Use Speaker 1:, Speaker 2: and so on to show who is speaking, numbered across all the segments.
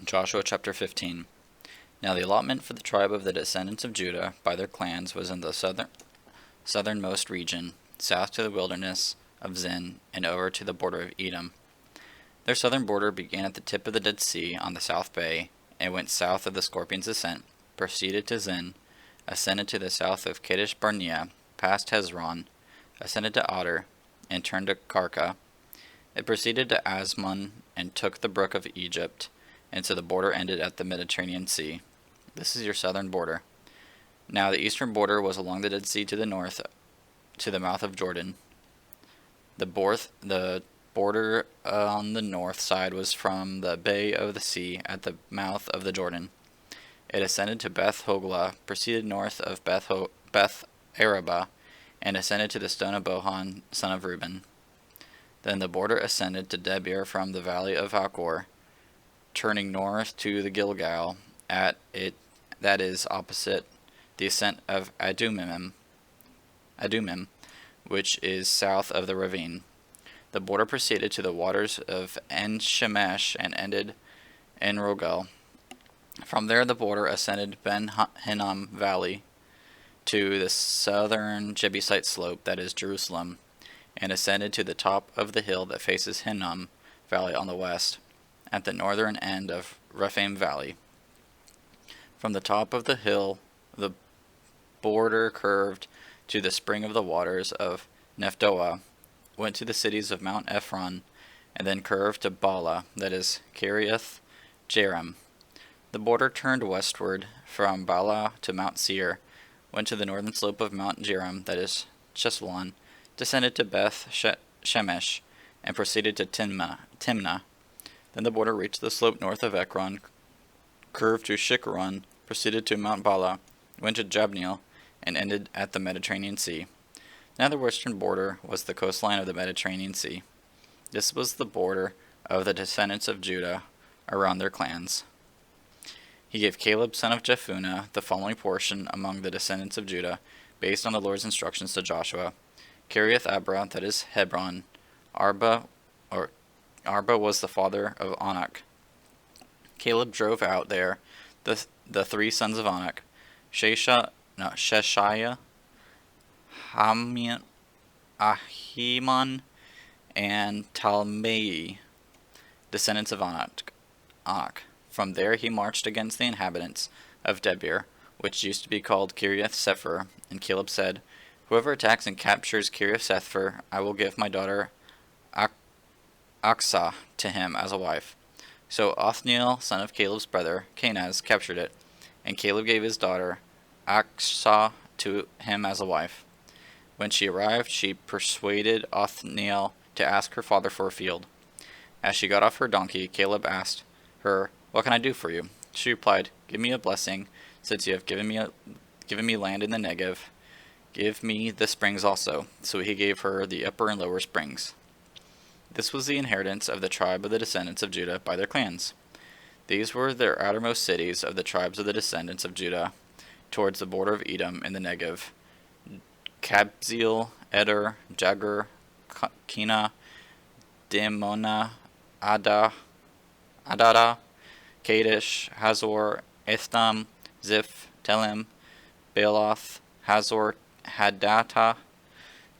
Speaker 1: Joshua chapter 15. Now the allotment for the tribe of the descendants of Judah by their clans was in the southernmost region, south to the wilderness of Zin, and over to the border of Edom. Their southern border began at the tip of the Dead Sea on the south bay, and went south of the Scorpion's Ascent, proceeded to Zin, ascended to the south of Kadesh Barnea, passed Hezron, ascended to Otter, and turned to Karka. It proceeded to Asmon, and took the brook of Egypt, and so the border ended at the Mediterranean Sea. This is your southern border. Now the eastern border was along the Dead Sea to the north, to the mouth of Jordan. The border on the north side was from the bay of the sea at the mouth of the Jordan. It ascended to Beth Hoglah, proceeded north of Beth Arabah, and ascended to the stone of Bohan, son of Reuben. Then the border ascended to Debir from the valley of Achor, turning north to the Gilgal, at it that is opposite the ascent of Adumim, which is south of the ravine. The border proceeded to the waters of En Shemesh and ended in Rogel. From there the border ascended Ben Hinnom Valley to the southern Jebusite slope, that is Jerusalem, and ascended to the top of the hill that faces Hinnom Valley on the west, at the northern end of Rephaim Valley. From the top of the hill the border curved to the spring of the waters of Nephtoah, went to the cities of Mount Ephron, and then curved to Bala, that is Kiriath Jearim. The border turned westward from Bala to Mount Seir, went to the northern slope of Mount Jearim, that is Chesalon, descended to Beth Shemesh, and proceeded to Timnah. Then the border reached the slope north of Ekron, curved to Shikkeron, proceeded to Mount Bala, went to Jabneel, and ended at the Mediterranean Sea. Now the western border was the coastline of the Mediterranean Sea. This was the border of the descendants of Judah around their clans. He gave Caleb son of Jephunneh the following portion among the descendants of Judah, based on the Lord's instructions to Joshua: Kiriath Abra, that is Hebron. Arba was the father of Anak. Caleb drove out there the three sons of Anak, Sheshiah, Ahiman, and Talmai, descendants of Anak. From there he marched against the inhabitants of Debir, which used to be called Kiriath Sepher, and Caleb said, "Whoever attacks and captures Kiriath Sepher, I will give my daughter Aksah to him as a wife." So Othniel, son of Caleb's brother, Kenaz, captured it, and Caleb gave his daughter Aksah to him as a wife. When she arrived, she persuaded Othniel to ask her father for a field. As she got off her donkey, Caleb asked her, "What can I do for you?" She replied, "Give me a blessing, since you have given me land in the Negev. Give me the springs also." So he gave her the upper and lower springs. This was the inheritance of the tribe of the descendants of Judah by their clans. These were their outermost cities of the tribes of the descendants of Judah, towards the border of Edom in the Negev: Kabzeel, Eder, Jagur, Kina, Dimona, Adada, Kadesh, Hazor, Etham, Ziph, Telem, Baaloth, Hazor, Hadattah,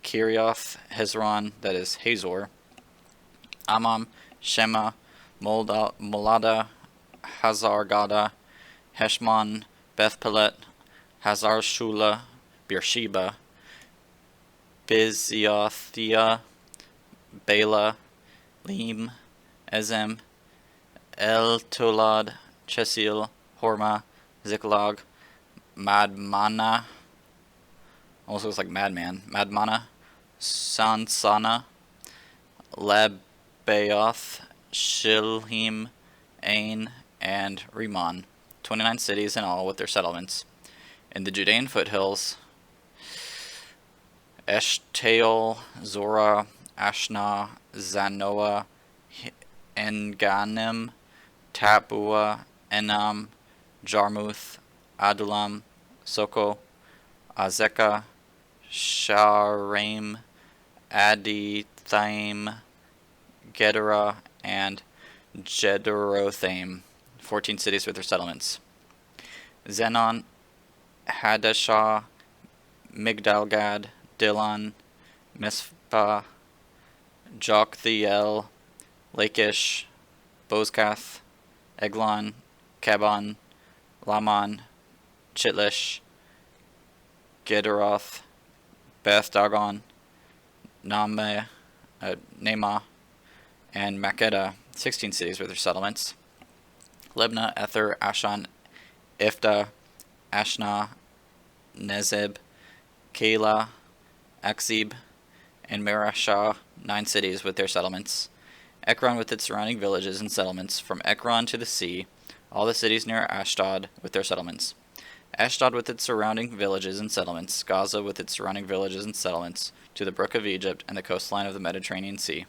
Speaker 1: Kirioth, Hezron, that is Hazor, Amam, Shema, Molada, Hazar-Gada, Heshmon, Beth-Pelet, Hazar-Shula, Beersheba, Biziothia, Bela, Lim, Ezem, El-Tolad, Chesil, Horma, Ziklag, Madmana, also looks like Madman, Madmana, Sansana, Lebaoth, Shilhim, Ain, and Rimmon, 29 cities in all with their settlements. In the Judean foothills, Eshtaol, Zorah, Ashna, Zanoah, Enganim, Tapua, Enam, Jarmuth, Adullam, Soko, Azekah, Sharaim, Adithaim, Gedera, and Jederothaim, 14 cities with their settlements. Zenon, Hadashah, Migdalgad, Dillon, Mizpah, Joktheel, Lachish, Bozkath, Eglon, Kabon, Laman, Chitlish, Gederoth, Beth Dagon, Namah, and Makkedah, 16 cities with their settlements. Libnah, Ether, Ashan, Ifta, Ashna, Nezib, Keilah, Akzib, and Marashah, 9 cities with their settlements. Ekron with its surrounding villages and settlements, from Ekron to the sea, all the cities near Ashdod with their settlements. Ashdod with its surrounding villages and settlements, Gaza with its surrounding villages and settlements, to the brook of Egypt and the coastline of the Mediterranean Sea.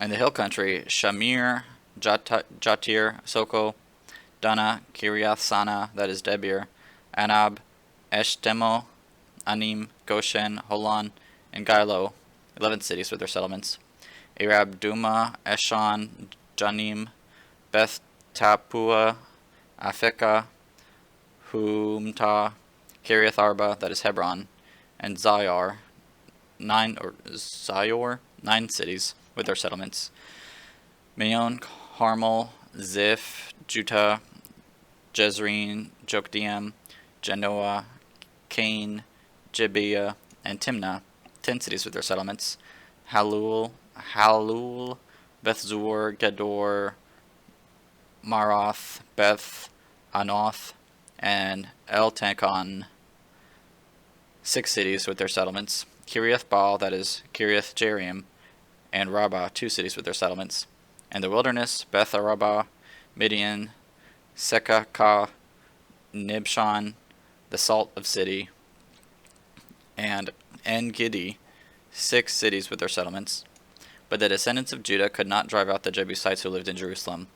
Speaker 1: In the hill country, Shamir, Jatir, Soko, Dana, Kiriath Sana, that is Debir, Anab, Eshtemo, Anim, Goshen, Holon, and Gilo, 11 cities with their settlements. Arab, Duma, Eshon, Janim, Beth Tapua, Afekah, Humta, Kiriath Arba, that is Hebron, and Zior, 9 cities with their settlements. Meon, Carmel, Ziph, Juta, Jezreen, Jokdeam, Genoa, Cain, Gibeah, and Timnah, 10 cities with their settlements. Halul, Beth-zur, Gedor, Maroth, Beth Anoth, and El-Tankon, 6 cities with their settlements. Kiriath Baal, that is Kiriath Jearim, and Rabbah, 2 cities with their settlements. And the wilderness, Beth Arabah, Midian, Sekakah, Nibshan, the salt of city, and En-Gedi, 6 cities with their settlements. But the descendants of Judah could not drive out the Jebusites who lived in Jerusalem,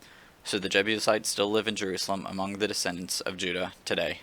Speaker 1: so the Jebusites still live in Jerusalem among the descendants of Judah today.